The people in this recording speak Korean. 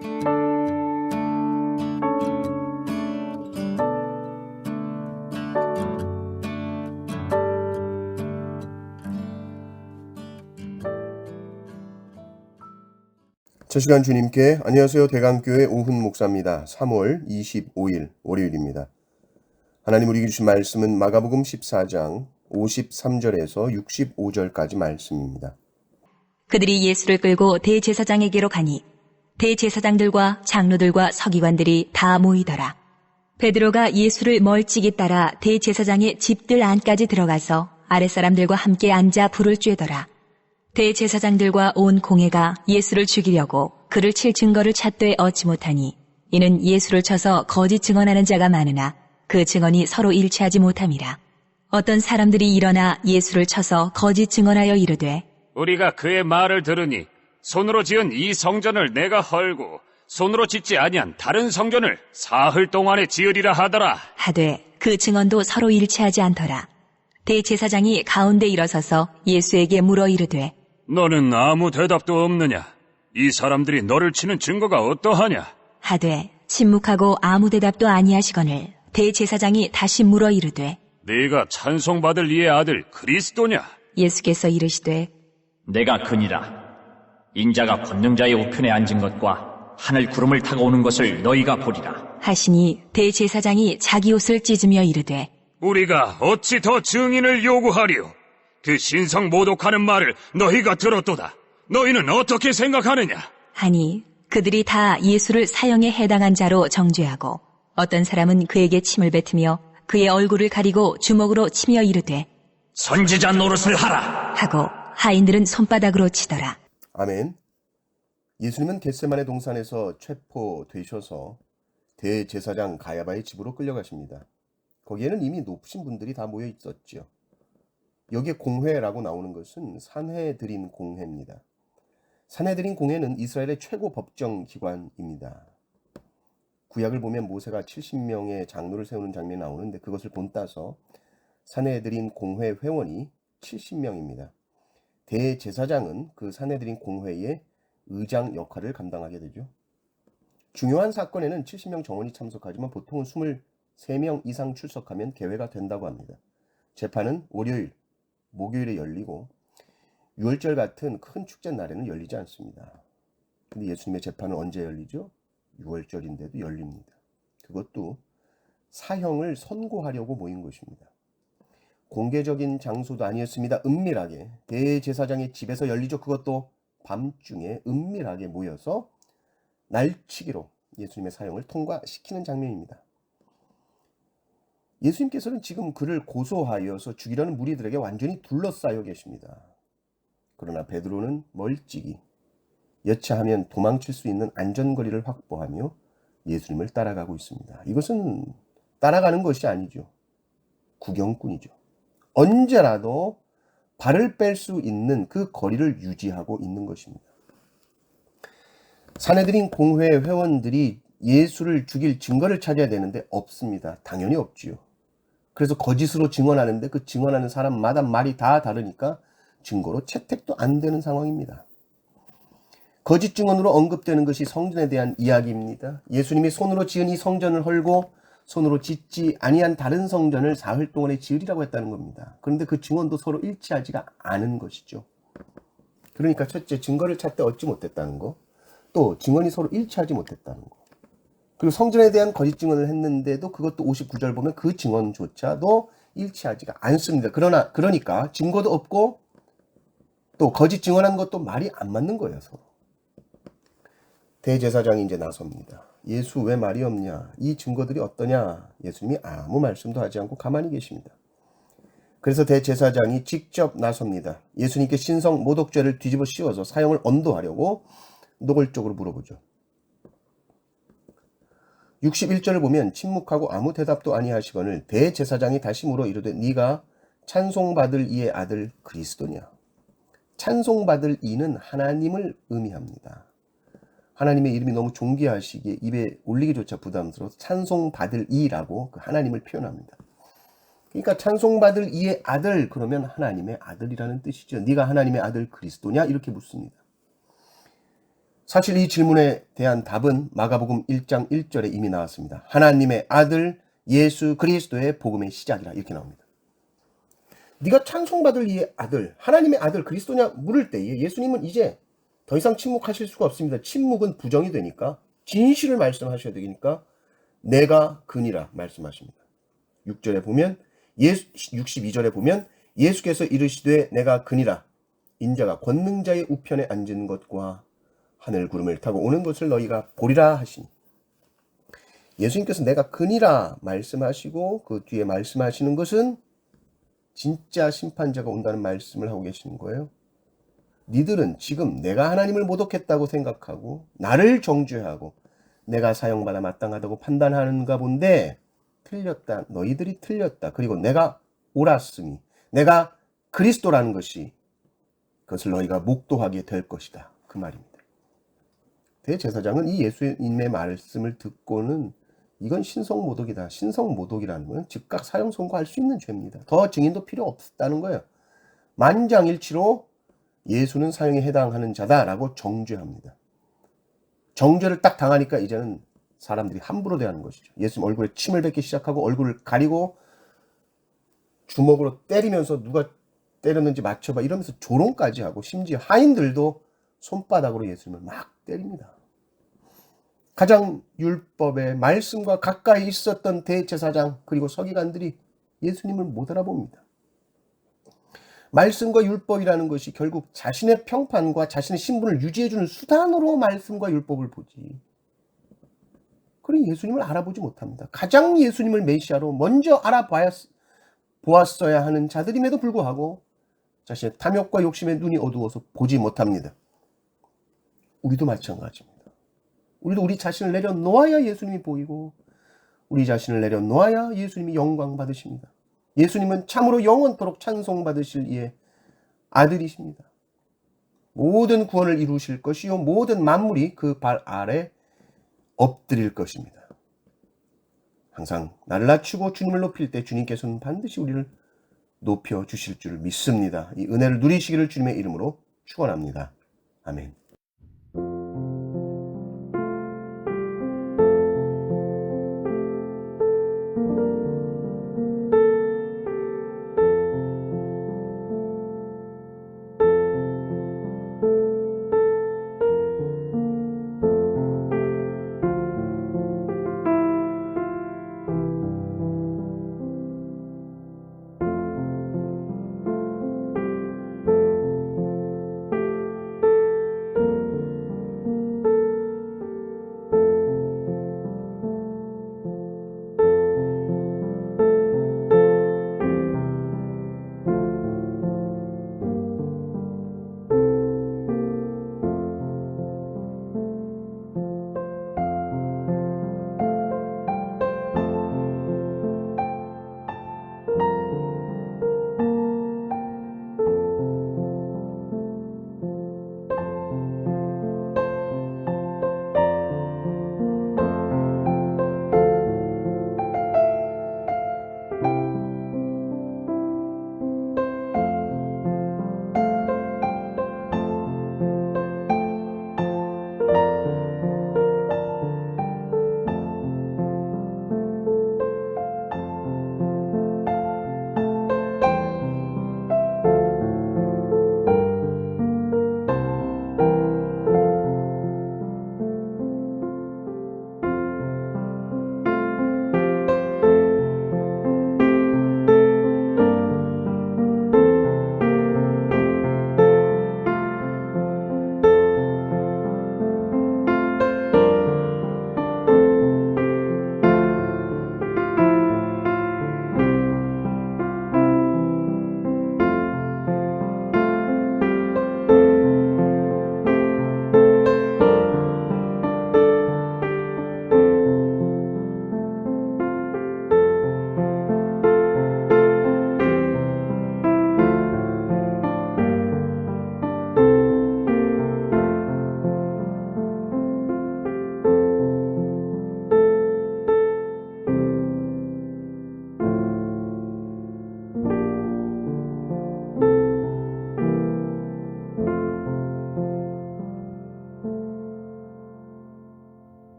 첫 시간 주님께 안녕하세요. 대강교회 오훈 목사입니다. 3월 25일 월요일입니다. 하나님 우리에게 주신 말씀은 마가복음 14장 53절에서 65절까지 말씀입니다. 그들이 예수를 끌고 대제사장에게로 가니 대제사장들과 장로들과 서기관들이 다 모이더라. 베드로가 예수를 멀찍이 따라 대제사장의 집들 안까지 들어가서 아랫사람들과 함께 앉아 불을 쬐더라. 대제사장들과 온 공회가 예수를 죽이려고 그를 칠 증거를 찾되 얻지 못하니 이는 예수를 쳐서 거짓 증언하는 자가 많으나 그 증언이 서로 일치하지 못함이라. 어떤 사람들이 일어나 예수를 쳐서 거짓 증언하여 이르되 우리가 그의 말을 들으니 손으로 지은 이 성전을 내가 헐고 손으로 짓지 아니한 다른 성전을 사흘 동안에 지으리라 하더라. 하되 그 증언도 서로 일치하지 않더라. 대제사장이 가운데 일어서서 예수에게 물어 이르되 너는 아무 대답도 없느냐? 이 사람들이 너를 치는 증거가 어떠하냐? 하되 침묵하고 아무 대답도 아니하시거늘 대제사장이 다시 물어 이르되 네가 찬송받을 이의 아들 그리스도냐? 예수께서 이르시되 내가 그니라. 인자가 권능자의 우편에 앉은 것과 하늘 구름을 타고 오는 것을 너희가 보리라. 하시니 대제사장이 자기 옷을 찢으며 이르되 우리가 어찌 더 증인을 요구하리요? 그 신성 모독하는 말을 너희가 들었도다. 너희는 어떻게 생각하느냐? 하니 그들이 다 예수를 사형에 해당한 자로 정죄하고 어떤 사람은 그에게 침을 뱉으며 그의 얼굴을 가리고 주먹으로 치며 이르되 선지자 노릇을 하라. 하고 하인들은 손바닥으로 치더라. 아멘. 예수님은 겟세마네 동산에서 체포되셔서 대제사장 가야바의 집으로 끌려가십니다. 거기에는 이미 높으신 분들이 다 모여 있었지요. 여기에 공회라고 나오는 것은 산헤드린 공회입니다. 산헤드린 공회는 이스라엘의 최고 법정 기관입니다. 구약을 보면 모세가 70명의 장로를 세우는 장면이 나오는데 그것을 본따서 산헤드린 공회 회원이 70명입니다. 대제사장은 그 산헤드린 공회의 의장 역할을 감당하게 되죠. 중요한 사건에는 70명 정원이 참석하지만 보통은 23명 이상 출석하면 개회가 된다고 합니다. 재판은 월요일, 목요일에 열리고 6월절 같은 큰 축제 날에는 열리지 않습니다. 근데 예수님의 재판은 언제 열리죠? 6월절인데도 열립니다. 그것도 사형을 선고하려고 모인 것입니다. 공개적인 장소도 아니었습니다. 은밀하게 대제사장의 집에서 열리죠. 그것도 밤중에 은밀하게 모여서 날치기로 예수님의 사형을 통과시키는 장면입니다. 예수님께서는 지금 그를 고소하여서 죽이려는 무리들에게 완전히 둘러싸여 계십니다. 그러나 베드로는 멀찍이 여차하면 도망칠 수 있는 안전거리를 확보하며 예수님을 따라가고 있습니다. 이것은 따라가는 것이 아니죠. 구경꾼이죠. 언제라도 발을 뺄 수 있는 그 거리를 유지하고 있는 것입니다. 산헤드린 공회 회원들이 예수를 죽일 증거를 찾아야 되는데 없습니다. 당연히 없지요. 그래서 거짓으로 증언하는데 그 증언하는 사람마다 말이 다 다르니까 증거로 채택도 안 되는 상황입니다. 거짓 증언으로 언급되는 것이 성전에 대한 이야기입니다. 예수님이 손으로 지은 이 성전을 헐고 손으로 짓지 아니한 다른 성전을 사흘 동안에 지으리라고 했다는 겁니다. 그런데 그 증언도 서로 일치하지가 않은 것이죠. 그러니까 첫째, 증거를 찾되 얻지 못했다는 거, 또 증언이 서로 일치하지 못했다는 거. 그리고 성전에 대한 거짓 증언을 했는데도 그것도 59절 보면 그 증언조차도 일치하지가 않습니다. 그러니까 증거도 없고 또 거짓 증언한 것도 말이 안 맞는 거예요, 서로. 대제사장이 이제 나섭니다. 예수 왜 말이 없냐? 이 증거들이 어떠냐? 예수님이 아무 말씀도 하지 않고 가만히 계십니다. 그래서 대제사장이 직접 나섭니다. 예수님께 신성 모독죄를 뒤집어 씌워서 사형을 언도하려고 노골적으로 물어보죠. 61절을 보면 침묵하고 아무 대답도 아니하시거늘 대제사장이 다시 물어 이르되 네가 찬송받을 이의 아들 그리스도냐? 찬송받을 이는 하나님을 의미합니다. 하나님의 이름이 너무 존귀하시기에 입에 올리기조차 부담스러워서 찬송받을 이라고 그 하나님을 표현합니다. 그러니까 찬송받을 이의 아들 그러면 하나님의 아들이라는 뜻이죠. 네가 하나님의 아들 그리스도냐? 이렇게 묻습니다. 사실 이 질문에 대한 답은 마가복음 1장 1절에 이미 나왔습니다. 하나님의 아들 예수 그리스도의 복음의 시작이라 이렇게 나옵니다. 네가 찬송받을 이 아들, 하나님의 아들 그리스도냐 물을 때에 예수님은 이제 더 이상 침묵하실 수가 없습니다. 침묵은 부정이 되니까 진실을 말씀하셔야 되니까 내가 그니라 말씀하십니다. 6절에 보면 62절에 보면 예수께서 이르시되 내가 그니라 인자가 권능자의 우편에 앉은 것과 하늘 구름을 타고 오는 것을 너희가 보리라 하시니 예수님께서 내가 그니라 말씀하시고 그 뒤에 말씀하시는 것은 진짜 심판자가 온다는 말씀을 하고 계시는 거예요. 니들은 지금 내가 하나님을 모독했다고 생각하고 나를 정죄하고 내가 사형받아 마땅하다고 판단하는가 본데 틀렸다. 너희들이 틀렸다. 그리고 내가 옳았으니 내가 그리스도라는 것이 그것을 너희가 묵도하게 될 것이다. 그 말입니다. 대제사장은 이 예수님의 말씀을 듣고는 이건 신성모독이다. 신성모독이라는 건 즉각 사형 선고할 수 있는 죄입니다. 더 증인도 필요 없다는 거예요. 만장일치로 예수는 사형에 해당하는 자다라고 정죄합니다. 정죄를 딱 당하니까 이제는 사람들이 함부로 대하는 것이죠. 예수님 얼굴에 침을 뱉기 시작하고 얼굴을 가리고 주먹으로 때리면서 누가 때렸는지 맞춰봐 이러면서 조롱까지 하고 심지어 하인들도 손바닥으로 예수님을 막 때립니다. 가장 율법의 말씀과 가까이 있었던 대제사장 그리고 서기관들이 예수님을 못 알아봅니다. 말씀과 율법이라는 것이 결국 자신의 평판과 자신의 신분을 유지해주는 수단으로 말씀과 율법을 보지. 그러니 예수님을 알아보지 못합니다. 가장 예수님을 메시아로 먼저 알아보았어야 하는 자들임에도 불구하고 자신의 탐욕과 욕심에 눈이 어두워서 보지 못합니다. 우리도 마찬가지입니다. 우리도 우리 자신을 내려놓아야 예수님이 보이고 우리 자신을 내려놓아야 예수님이 영광 받으십니다. 예수님은 참으로 영원토록 찬송받으실 이의 아들이십니다. 모든 구원을 이루실 것이요 모든 만물이 그 발 아래 엎드릴 것입니다. 항상 나를 낮추고 주님을 높일 때 주님께서는 반드시 우리를 높여주실 줄 믿습니다. 이 은혜를 누리시기를 주님의 이름으로 축원합니다. 아멘.